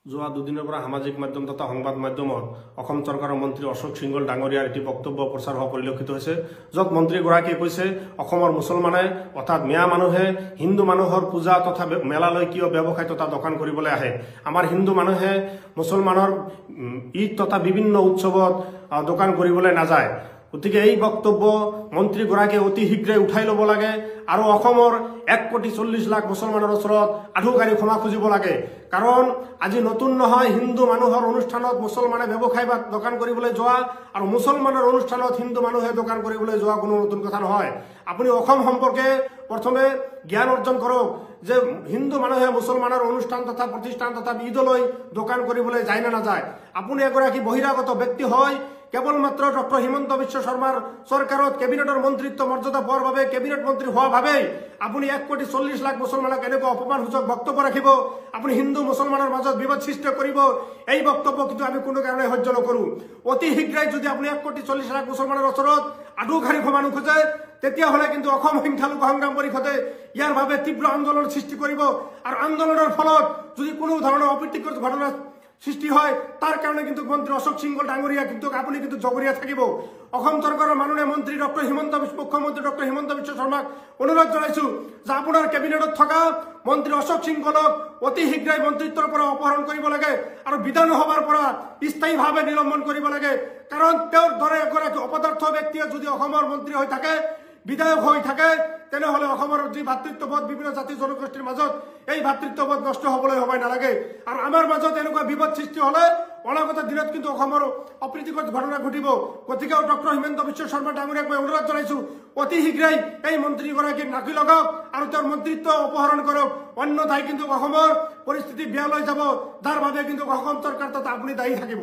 যোৱা দুদিনৰ পৰা সামাজিক মাধ্যম তথা সংবাদ মাধ্যমত অসম চৰকাৰৰ মন্ত্ৰী অশোক সিংহল ডাঙৰীয়াৰ এটি বক্তব্য প্ৰচাৰ হোৱা পৰিলক্ষিত হৈছে, য'ত মন্ত্ৰীগৰাকীয়ে কৈছে অসমৰ মুছলমানে অৰ্থাৎ মিয়া মানুহে হিন্দু মানুহৰ পূজা তথা মেলালৈ কিয় ব্যৱসায় তথা দোকান কৰিবলৈ আহে। আমাৰ হিন্দু মানুহে মুছলমানৰ ঈদ তথা বিভিন্ন উৎসৱত দোকান কৰিবলৈ নাযায়। গতিকে এই বক্তব্য মন্ত্ৰীগৰাকীয়ে অতি শীঘ্ৰে উঠাই ল'ব লাগে আৰু অসমৰ 1,40,00,000 মুছলমানৰ ওচৰত আধুকাৰী ক্ষমা খুজিব লাগে। কাৰণ আজি নতুন নহয় হিন্দু মানুহৰ অনুষ্ঠানত মুছলমানে ব্যৱসায় বা দোকান কৰিবলৈ যোৱা আৰু মুছলমানৰ অনুষ্ঠানত হিন্দু মানুহে দোকান কৰিবলৈ যোৱা কোনো নতুন কথা নহয়। আপুনি অসম সম্পৰ্কে প্ৰথমে জ্ঞান অৰ্জন কৰক যে হিন্দু মানুহে মুছলমানৰ অনুষ্ঠান তথা প্ৰতিষ্ঠান তথা ঈদলৈ দোকান কৰিবলৈ যায় না নাযায়। আপুনি এগৰাকী বহিৰাগত ব্যক্তি হয় কেৱল মাত্ৰ ডক্টৰ হিমন্ত বিশ্ব শৰ্মাৰ চৰকাৰত কেবিনেটৰ মন্ত্ৰিত্ব মৰ্যাদা পোৱাৰ বাবে কেবিনেট মন্ত্ৰী হোৱা ভাবে আপুনি 1,40,00,000 মুছলমানক এনেকুৱা অপমানসূচক বক্তব্য ৰাখিব, আপুনি হিন্দু মুছলমানৰ মাজত বিবাদ সৃষ্টি কৰিব। এই বক্তব্য কিন্তু আমি কোনো কাৰণে সহ্য নকৰো। অতি শীঘ্ৰে যদি আপুনি 1,40,00,000 মুছলমানৰ ওচৰত আধুকাৰী ক্ষমা নোখোজে তেতিয়াহ'লে কিন্তু অসম সংখ্যালঘু সংগ্ৰাম পৰিষদে ইয়াৰ বাবে তীব্ৰ আন্দোলন সৃষ্টি কৰিব আৰু আন্দোলনৰ ফলত যদি কোনো ধৰণৰ অপ্ৰীতিকৰ ঘটনা সৃষ্টি হয় তাৰ কাৰণে কিন্তু মন্ত্ৰী অশোক সিংহল ডাঙৰীয়া কিন্তু আপুনি কিন্তু জগৰীয়া থাকিব। অসম চৰকাৰৰ মাননীয় মন্ত্ৰী মুখ্যমন্ত্ৰী ডক্টৰ হিমন্ত বিশ্ব শৰ্মাক অনুৰোধ জনাইছো যে আপোনাৰ কেবিনেটত থকা মন্ত্ৰী অশোক সিংহলক অতি শীঘ্ৰে মন্ত্ৰিত্বৰ পৰা অপহৰণ কৰিব লাগে আৰু বিধানসভাৰ পৰা স্থায়ীভাৱে নিলম্বন কৰিব লাগে। কাৰণ তেওঁৰ দৰে এগৰাকী অপদাৰ্থ ব্যক্তিয়ে যদি অসমৰ মন্ত্ৰী হৈ থাকে, বিধায়ক হৈ থাকে, তেনেহলে অসমৰ যি ভাতৃত্ববোধ বিভিন্ন জাতি জনগোষ্ঠীৰ মাজত এই ভাতৃত্ববোধ নষ্ট হবলৈ সময় নালাগে। আৰু আমাৰ মাজত এনেকুৱা বিপদ সৃষ্টি হলে অনাগত দিনত কিন্তু অসমৰ অপ্ৰীতিকৰ ঘটনা ঘটিব। গতিকে ডক্টৰ হিমন্ত বিশ্ব শৰ্মা ডাঙৰীয়াক মই অনুৰোধ জনাইছো অতি শীঘ্ৰেই এই মন্ত্ৰীগৰাকীক নাকি লগাওক আৰু তেওঁৰ মন্ত্ৰিত্ব অপহৰণ কৰক, অন্যথাই কিন্তু অসমৰ পৰিস্থিতি বেয়ালৈ যাব, যাৰ বাবে কিন্তু অসম চৰকাৰ তথা আপুনি দায়ী থাকিব।